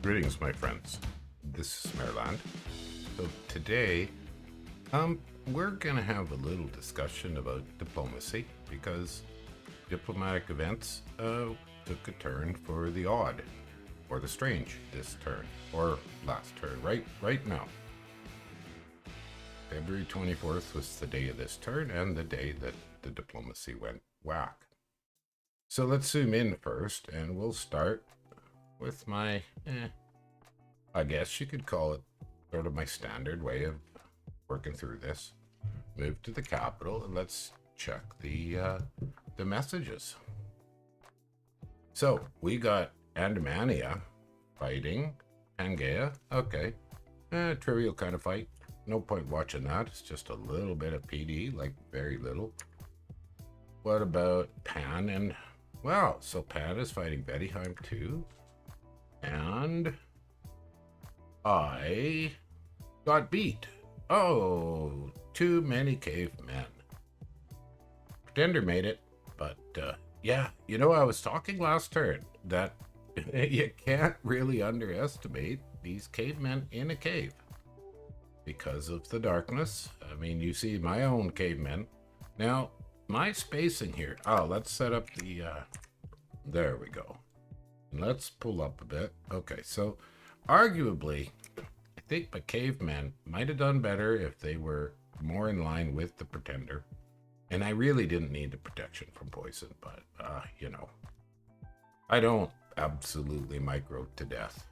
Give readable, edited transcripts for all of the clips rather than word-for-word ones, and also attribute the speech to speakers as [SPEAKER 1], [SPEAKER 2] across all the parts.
[SPEAKER 1] Greetings, my friends. This is Maerlande. So today, we're gonna have a little discussion about diplomacy because diplomatic events took a turn for the odd or the strange this turn or last turn. Right now, February 24th was the day of this turn and the day that the diplomacy went whack. So let's zoom in first, and we'll start with my, I guess you could call it sort of my standard way of working through this. Move to the capital and let's check the messages. So we got Andamania fighting Pangaea. Okay, trivial kind of fight. No point watching that. It's just a little bit of PD, like very little. What about Pan and... Well, so Pan is fighting Bettyheim too. And I got beat. Oh, too many cavemen. Pretender made it, but yeah, you know, I was talking last turn that you can't really underestimate these cavemen in a cave because of the darkness. I mean, you see my own cavemen. Now, my spacing here. Oh, let's set up the, there we go. Let's pull up a bit. Okay, so arguably, I think my cavemen might have done better if they were more in line with the Pretender. And I really didn't need the protection from poison, but, you know, I don't absolutely micro to death.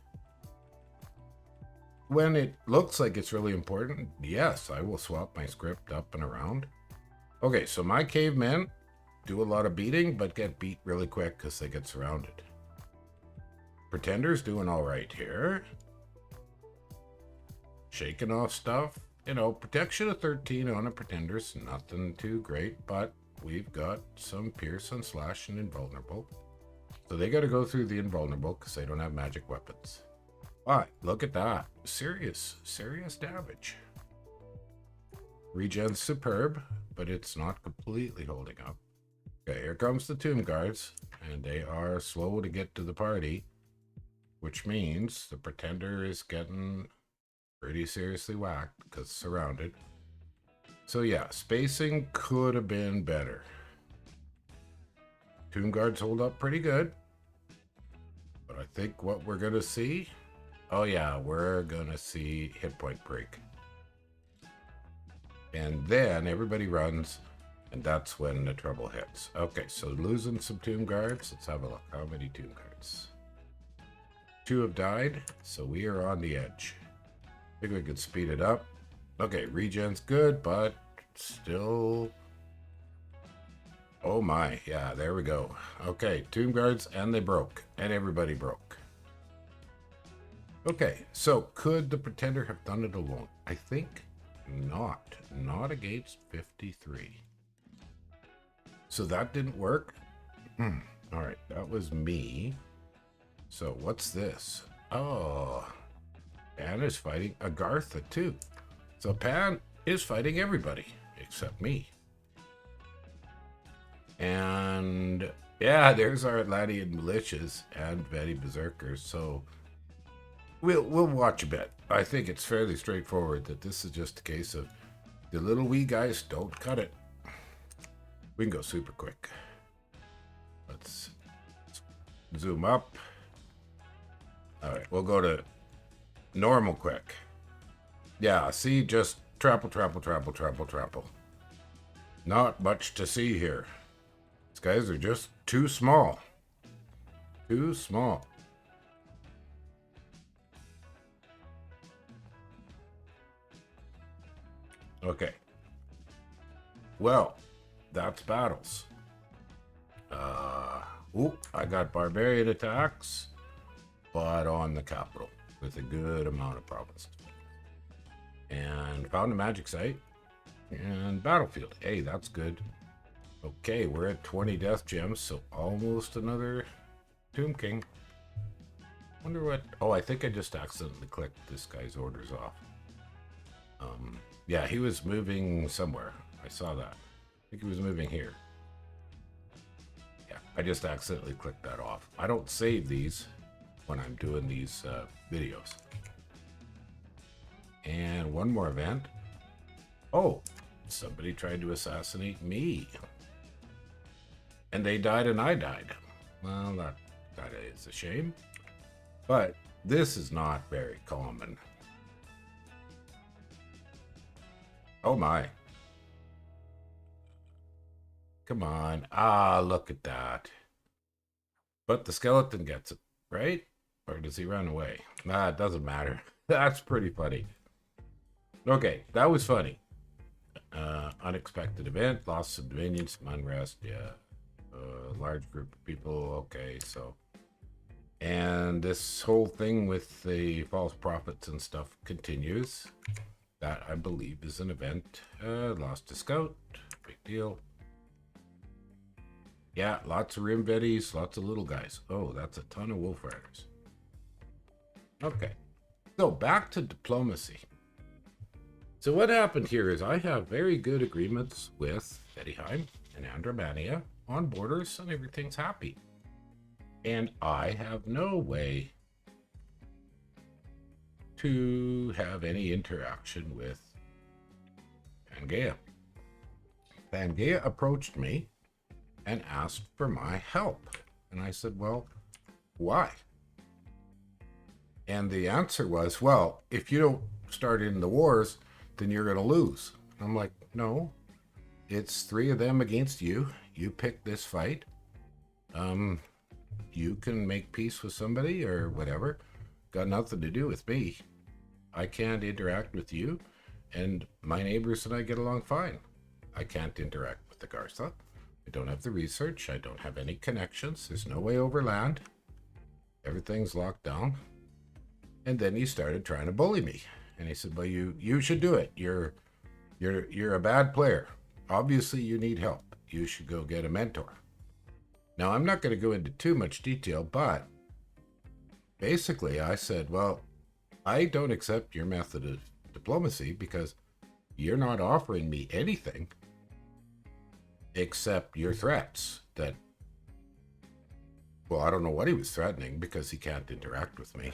[SPEAKER 1] When it looks like it's really important, yes, I will swap my script up and around. Okay, so my cavemen do a lot of beating, but get beat really quick because they get surrounded. Pretender's doing all right here. Shaking off stuff. You know, protection of 13 on a Pretender's nothing too great, but we've got some Pierce and Slash and Invulnerable. So they got to go through the Invulnerable because they don't have magic weapons. But look at that. Serious damage. Regen's superb, but it's not completely holding up. Okay, here comes the Tomb Guards, and they are slow to get to the party, which means the Pretender is getting pretty seriously whacked because it's surrounded. So yeah, spacing could have been better. Tomb Guards hold up pretty good, but I think what we're gonna see, oh yeah, we're gonna see hit point break. And then everybody runs, and that's when the trouble hits. Okay, so losing some Tomb Guards. Let's have a look. How many Tomb Guards? 2 have died, so we are on the edge. I think we could speed it up. Okay, regen's good, but still... Oh my, yeah, there we go. Okay, Tomb Guards, and they broke. And everybody broke. Okay, so could the Pretender have done it alone? I think not. Not against 53. So that didn't work. Alright, that was me. So what's this? Oh, Pan is fighting Agartha too. So Pan is fighting everybody except me. And yeah, there's our Atlantean militias and Betty Berserkers. So we'll watch a bit. I think it's fairly straightforward that this is just a case of the little wee guys don't cut it. We can go super quick. Let's zoom up. All right, we'll go to normal quick. Yeah, see, just trample. Not much to see here. These guys are just too small. Too small. Okay. Well, that's battles. I got barbarian attacks, but on the capital with a good amount of province. And found a magic site and battlefield. Hey, that's good. Okay, we're at 20 death gems, so almost another Tomb King. Wonder what... Oh, I think I just accidentally clicked this guy's orders off. Yeah, he was moving somewhere. I saw that. I think he was moving here. Yeah, I just accidentally clicked that off. I don't save these. when I'm doing these videos. And one more event. Oh, somebody tried to assassinate me. And they died and I died. Well, that is a shame. But this is not very common. Oh my. Come on. Ah, look at that. But the skeleton gets it, right? Or does he run away? Nah, it doesn't matter. That's pretty funny. Okay, that was funny. Unexpected event, loss of dominion, some unrest, yeah. Large group of people, okay, so. And this whole thing with the false prophets and stuff continues. That, I believe, is an event. Lost a scout, big deal. Yeah, lots of Rimvedis, lots of little guys. Oh, that's a ton of wolf riders. Okay, so back to diplomacy. So what happened here is I have very good agreements with Bettyheim and Andromania on borders, and everything's happy. And I have no way to have any interaction with Pangaea. Pangaea approached me and asked for my help. And I said, well, why? And the answer was, well, if you don't start in the wars, then you're going to lose. I'm like, no, it's 3 of them against you. You pick this fight. You can make peace with somebody or whatever. Got nothing to do with me. I can't interact with you. And my neighbors and I get along fine. I can't interact with the Gartha. I don't have the research. I don't have any connections. There's no way over land. Everything's locked down. And then he started trying to bully me. And he said, well, you should do it. You're a bad player. Obviously, you need help. You should go get a mentor. Now, I'm not going to go into too much detail, but basically I said, well, I don't accept your method of diplomacy because you're not offering me anything except your threats that, well, I don't know what he was threatening because he can't interact with me.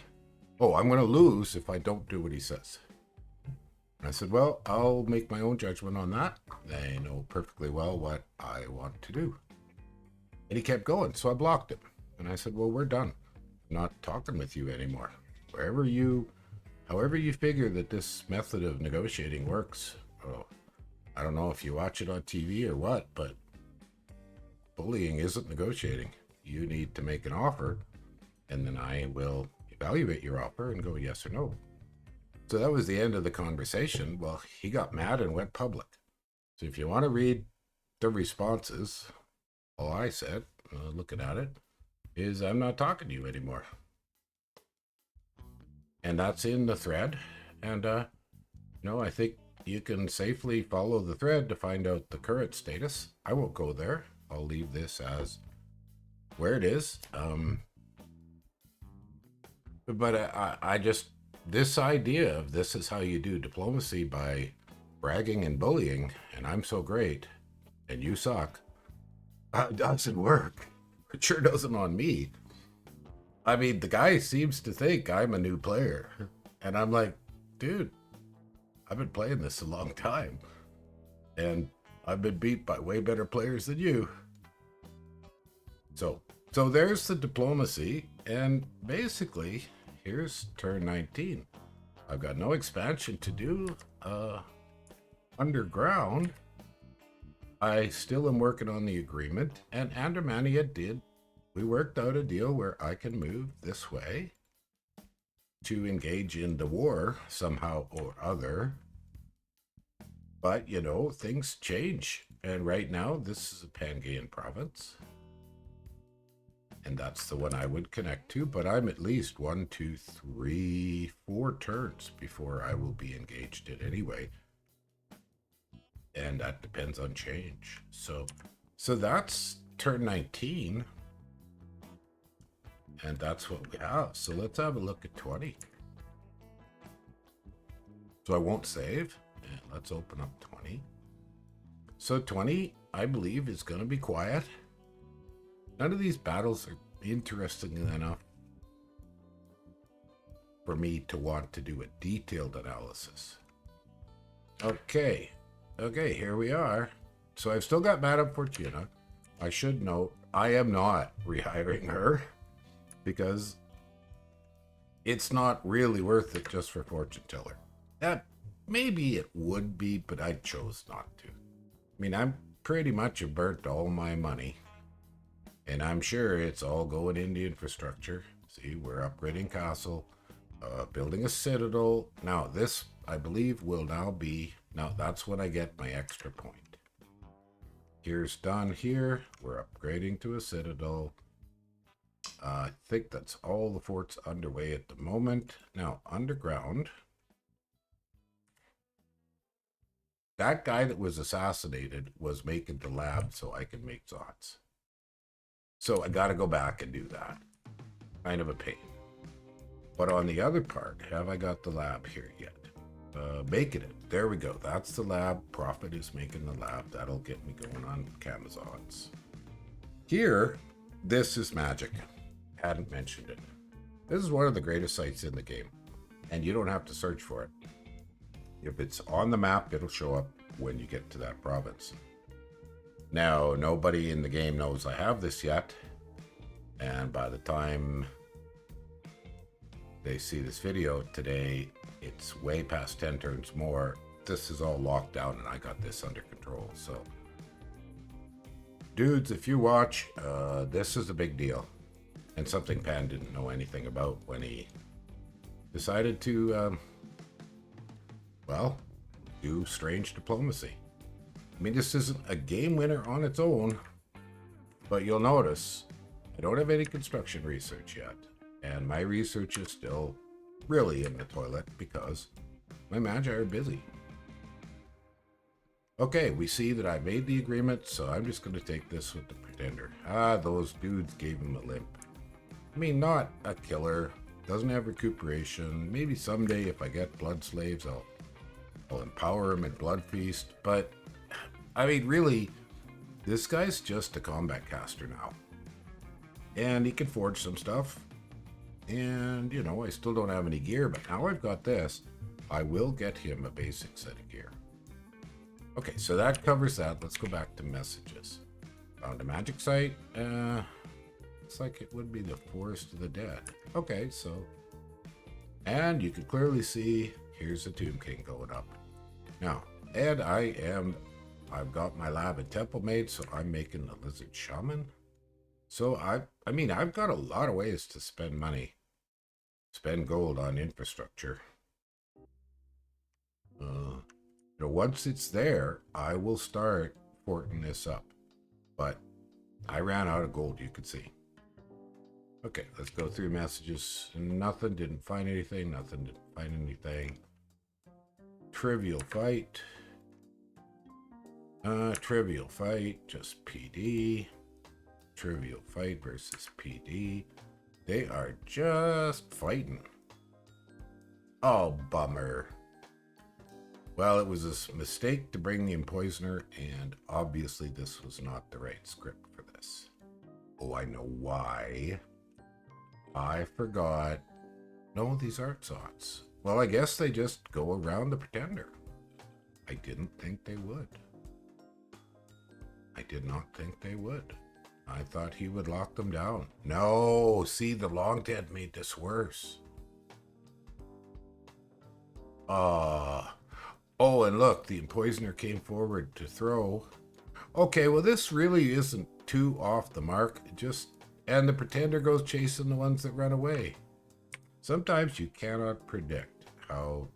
[SPEAKER 1] Oh, I'm going to lose if I don't do what he says. And I said, well, I'll make my own judgment on that. They know perfectly well what I want to do. And he kept going, so I blocked him. And I said, well, we're done. I'm not talking with you anymore. However you figure that this method of negotiating works, oh, I don't know if you watch it on TV or what, but bullying isn't negotiating. You need to make an offer, and then I will evaluate your offer and go yes or no. So that was the end of the conversation. Well, he got mad and went public. So if you want to read the responses, all I said, looking at it, is I'm not talking to you anymore. And that's in the thread. And, I think you can safely follow the thread to find out the current status. I won't go there. I'll leave this as where it is. But I just, this idea of this is how you do diplomacy by bragging and bullying, and I'm so great, and you suck, doesn't work. It sure doesn't on me. I mean, the guy seems to think I'm a new player. And I'm like, dude, I've been playing this a long time. And I've been beat by way better players than you. So there's the diplomacy. And basically, here's turn 19. I've got no expansion to do underground. I still am working on the agreement, and Andromania we worked out a deal where I can move this way to engage in the war somehow or other. But, things change. And right now, this is a Pangaean province. And that's the one I would connect to, but I'm at least 1, 2, 3, 4 turns before I will be engaged in anyway. And that depends on change. So that's turn 19. And that's what we have. So let's have a look at 20. So I won't save. And let's open up 20. So 20, I believe, is going to be quiet. None of these battles are interesting enough for me to want to do a detailed analysis. Okay, here we are. So I've still got Madame Fortuna. I should note, I am not rehiring her because it's not really worth it just for fortune teller. That maybe it would be, but I chose not to. I mean, I'm pretty much have burnt all my money, and I'm sure it's all going into infrastructure. See, we're upgrading castle, building a citadel. Now this, I believe, will now be, now that's when I get my extra point. Here's done here. We're upgrading to a citadel. I think that's all the forts underway at the moment. Now, underground. That guy that was assassinated was making the lab so I could make Zots. So I got to go back and do that. Kind of a pain. But on the other part, have I got the lab here yet? Making it. There we go. That's the lab. Profit is making the lab. That'll get me going on Camazons. Here, this is magic. Hadn't mentioned it. This is one of the greatest sites in the game. And you don't have to search for it. If it's on the map, it'll show up when you get to that province. Now, nobody in the game knows I have this yet. And by the time they see this video today, it's way past 10 turns more. This is all locked down and I got this under control. So, dudes, if you watch, this is a big deal. And something Pan didn't know anything about when he decided to, well, do strange diplomacy. I mean, this isn't a game winner on its own, but you'll notice I don't have any construction research yet. And my research is still really in the toilet because my magi are busy. Okay, we see that I made the agreement, so I'm just going to take this with the pretender. Ah, those dudes gave him a limp. I mean, not a killer, doesn't have recuperation. Maybe someday if I get blood slaves, I'll empower him at Blood Feast. But, I mean, really, this guy's just a combat caster now. And he can forge some stuff. And, you know, I still don't have any gear, but now I've got this. I will get him a basic set of gear. Okay, so that covers that. Let's go back to messages. Found a magic site. Looks like it would be the Forest of the Dead. Okay, so... And you can clearly see, here's the Tomb King going up. Now, and I've got my lab and temple made, so I'm making the Lizard Shaman. So, I mean, I've got a lot of ways to spend money. Spend gold on infrastructure. You know, once it's there, I will start forting this up. But I ran out of gold, you could see. Okay, let's go through messages. Nothing, didn't find anything. Nothing, didn't find anything. Trivial fight. Trivial fight, just PD. Trivial fight versus PD. They are just fighting. Oh, bummer. Well, it was a mistake to bring the Empoisoner, and obviously this was not the right script for this. Oh, I know why. I forgot. No, these aren't Zots. Well, I guess they just go around the Pretender. I didn't think they would. I did not think they would. I thought he would lock them down. No, see, the Long Dead made this worse. Oh, and look, the Empoisoner came forward to throw. Okay, well, this really isn't too off the mark. And the Pretender goes chasing the ones that run away. Sometimes you cannot predict how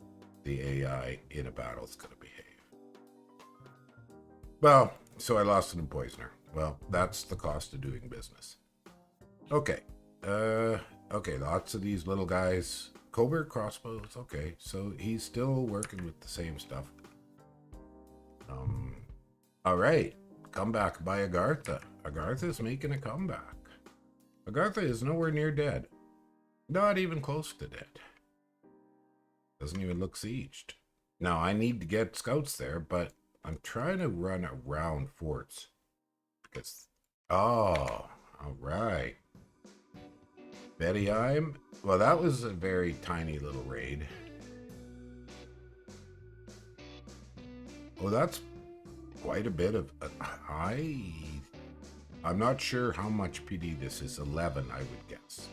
[SPEAKER 1] the AI in a battle is going to behave. Well, so I lost an Empoisoner. Well, that's the cost of doing business. Okay. Okay, lots of these little guys. Cobra crossbows. Okay, so he's still working with the same stuff. All right. Comeback by Agartha. Agartha's making a comeback. Agartha is nowhere near dead. Not even close to dead. Doesn't even look sieged. Now, I need to get scouts there, but I'm trying to run around forts. Because, oh, all right. Bettyheim. Well, that was a very tiny little raid. Oh, that's quite a bit of... I'm not sure how much PD this is. 11, I would guess.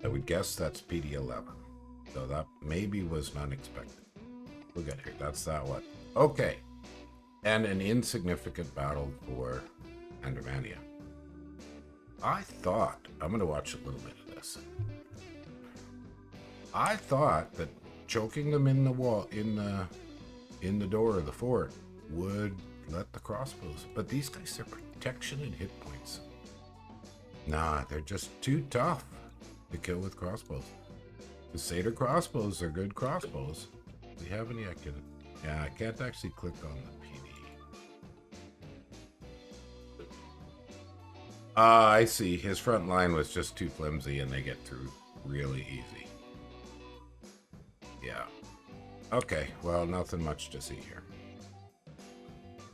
[SPEAKER 1] I would guess that's PD 11. So that maybe was unexpected. Look at here. That's that one. Okay. And an insignificant battle for Andromania. I thought... I'm going to watch a little bit of this. I thought that choking them in the wall, in the door of the fort would let the crossbows. But these guys are protection and hit points. Nah, they're just too tough to kill with crossbows. The Satyr crossbows are good crossbows. Do we have any I can... Yeah, I can't actually click on the PD. I see. His front line was just too flimsy and they get through really easy. Yeah. Okay, well, nothing much to see here.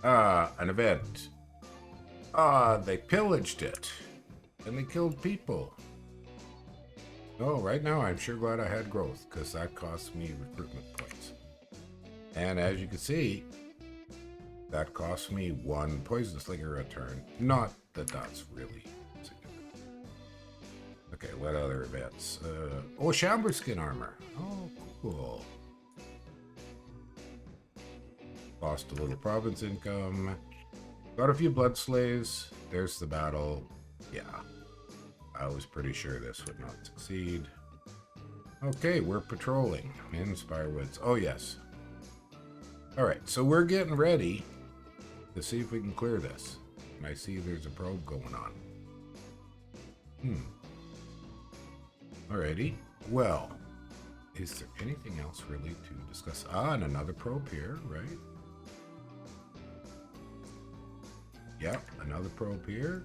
[SPEAKER 1] An event. They pillaged it. And they killed people. Oh, right now I'm sure glad I had growth, because that cost me recruitment points. And as you can see, that cost me 1 poison slinger a turn. Not that that's really significant. Okay, what other events? Oh, Shamber skin armor. Oh, cool. Lost a little province income. Got a few blood slaves. There's the battle. Yeah. I was pretty sure this would not succeed. Okay, we're patrolling in Spirewoods. Oh, yes. Alright, so we're getting ready to see if we can clear this. And I see there's a probe going on. Alrighty. Well, is there anything else really to discuss? And another probe here, right? Yep, another probe here.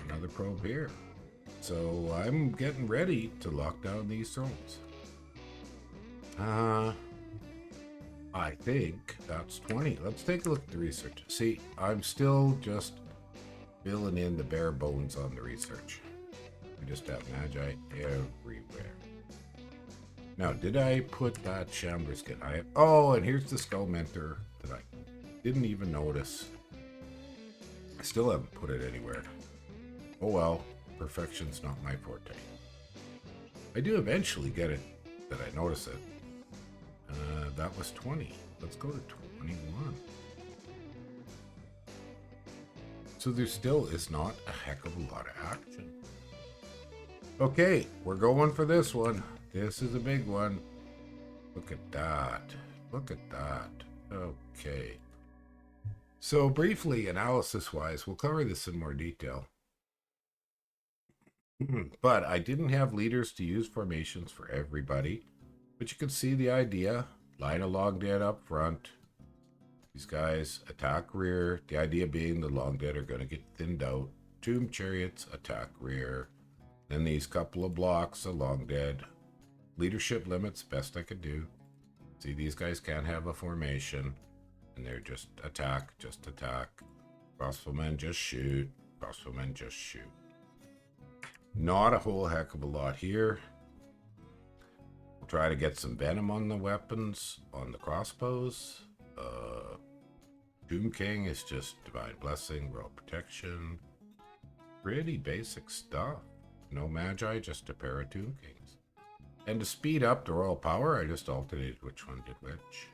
[SPEAKER 1] Another probe here. So I'm getting ready to lock down these thrones. I think that's 20. Let's take a look at the research. See, I'm still just filling in the bare bones on the research. We just have Magi everywhere. Now, did I put that Chamber skin? Oh, and here's the Skull Mentor that I didn't even notice. I still haven't put it anywhere. Oh well, perfection's not my forte. I do eventually get it that I notice it. That was 20. Let's go to 21. So there still is not a heck of a lot of action. Okay, we're going for this one. This is a big one. Look at that. Look at that. Okay. So briefly, analysis-wise, we'll cover this in more detail. But I didn't have leaders to use formations for everybody. But you can see the idea. Line of long dead up front. These guys attack rear. The idea being the long dead are going to get thinned out. Tomb chariots attack rear. Then these couple of blocks of long dead. Leadership limits, best I could do. See, these guys can't have a formation. And they're just attack, just attack. Crossbowmen just shoot. Crossbowmen just shoot. Not a whole heck of a lot here. We'll try to get some venom on the weapons, on the crossbows. Doom King is just Divine Blessing, Royal Protection. Pretty basic stuff. No Magi, just a pair of Doom Kings. And to speed up the Royal Power, I just alternated which one did which.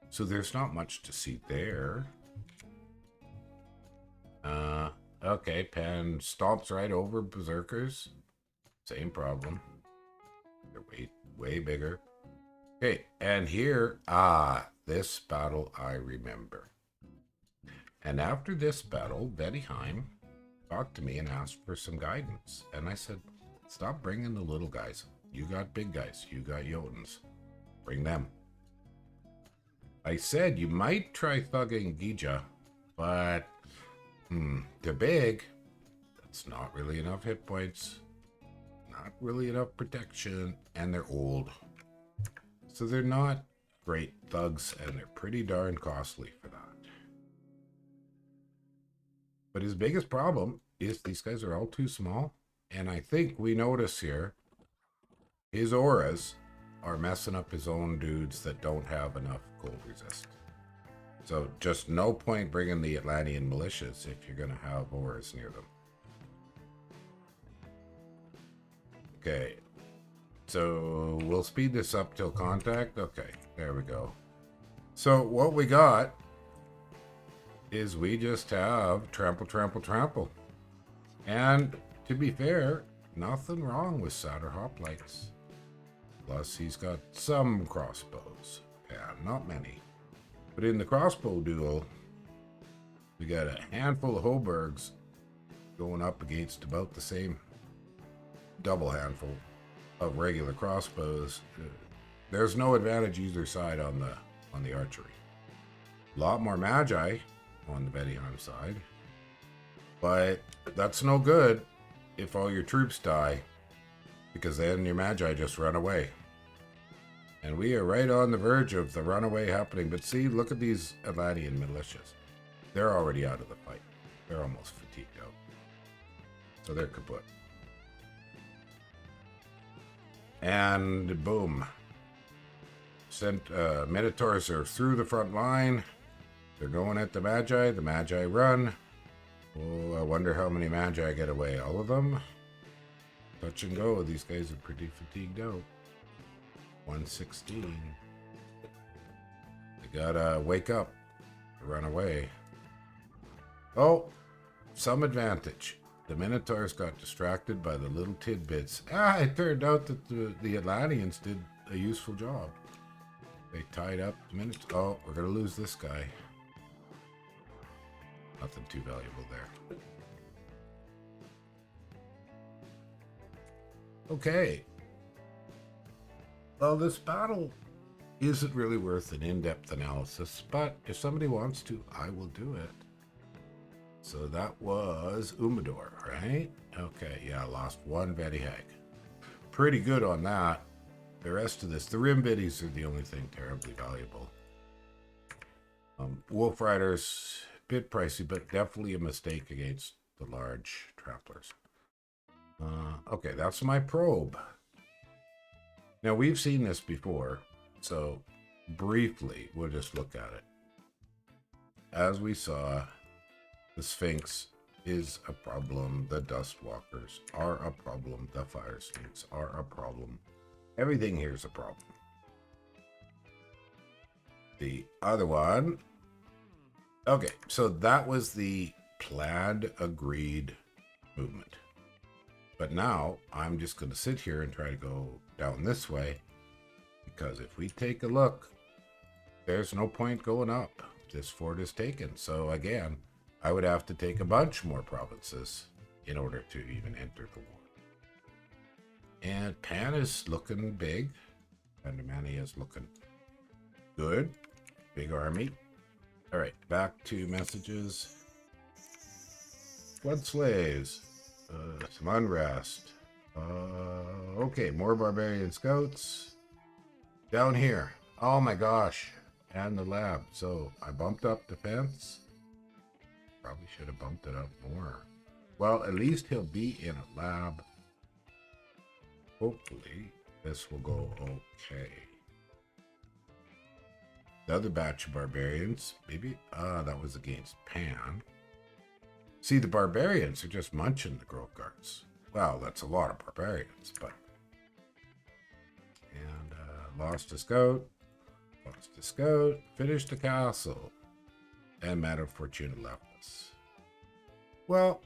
[SPEAKER 1] So there's not much to see there. Okay, Pan stomps right over Berserkers. Same problem. They're way bigger. Okay, and here, this battle I remember. And after this battle, Bettyheim talked to me and asked for some guidance. And I said, stop bringing the little guys. You got big guys. You got Jotuns. Bring them. I said you might try thugging Gija, but they're big. That's not really enough hit points. Not really enough protection, and they're old. So they're not great thugs, and they're pretty darn costly for that. But his biggest problem is these guys are all too small. And I think we notice here his auras are messing up his own dudes that don't have enough cold resist. So just no point bringing the Atlantean militias if you're going to have auras near them. Okay. So we'll speed this up till contact. Okay, there we go. So what we got is we just have trample, trample, trample. And to be fair, nothing wrong with Satyr hoplites. Plus he's got some crossbows. Yeah, not many. But in the crossbow duel, we got a handful of Hoburgs going up against about the same double handful of regular crossbows. There's no advantage either side on the archery. A lot more Magi on the Bettyheim side, but that's no good if all your troops die, because then your Magi just run away. And we are right on the verge of the runaway happening. But see, look at these Atlantean militias. They're already out of the fight. They're almost fatigued out. So they're kaput. And boom. Minotaurs are through the front line. They're going at the Magi. The Magi run. Oh, I wonder how many Magi get away. All of them? Touch and go. These guys are pretty fatigued out. 116. They gotta wake up. Run away. Oh, some advantage. The Minotaurs got distracted by the little tidbits. It turned out that the Atlanteans did a useful job. They tied up the Minotaurs. Oh, we're gonna lose this guy. Nothing too valuable there. Okay. Well, this battle isn't really worth an in-depth analysis, but if somebody wants to, I will do it. So that was Umador, right? Okay, yeah, I lost one Betty Hag. Pretty good on that. The rest of this, the Rim Biddies are the only thing terribly valuable. Wolf Riders, bit pricey, but definitely a mistake against the large tramplers. Okay, that's my probe. Now, we've seen this before, so briefly, we'll just look at it. As we saw, the Sphinx is a problem. The Dustwalkers are a problem. The Fire Snakes are a problem. Everything here is a problem. The other one... Okay, so that was the planned, agreed movement. But now, I'm just going to sit here and try to go down this way, because if we take a look, there's no point going up. This fort is taken. So again, I would have to take a bunch more provinces in order to even enter the war. And Pan is looking big. Pandemania is looking good. Big army. All right, back to messages. Blood slaves. Some unrest. Okay, more barbarian scouts. Down here. Oh my gosh. And the lab. So I bumped up defense. Probably should have bumped it up more. Well, at least he'll be in a lab. Hopefully this will go okay. The other batch of barbarians. Maybe. That was against Pan. See, the barbarians are just munching the Grove Guards. Well, that's a lot of barbarians, but... And lost a scout. Lost a scout. Finished the castle. And Madame Fortuna left us. Well,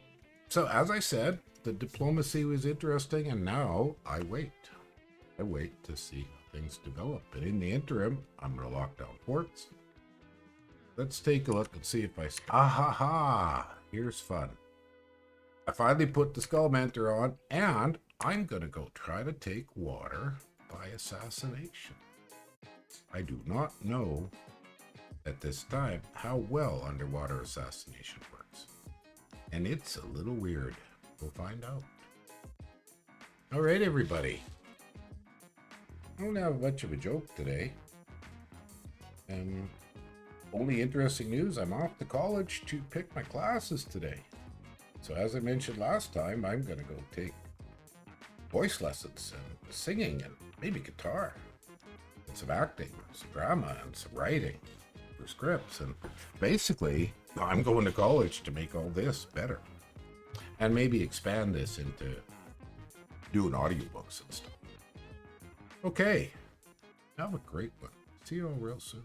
[SPEAKER 1] so as I said, the diplomacy was interesting, and now I wait. I wait to see how things develop. And in the interim, I'm going to lock down forts. Let's take a look and see if I... Here's fun. I finally put the Skull Mentor on, and I'm going to go try to take water by assassination. I do not know at this time how well underwater assassination works. And it's a little weird. We'll find out. All right, everybody. I don't have much of a joke today. Only interesting news, I'm off to college to pick my classes today. So as I mentioned last time, I'm going to go take voice lessons and singing and maybe guitar and some acting, some drama and some writing for scripts. And basically, I'm going to college to make all this better and maybe expand this into doing audiobooks and stuff. Okay, have a great one. See you all real soon.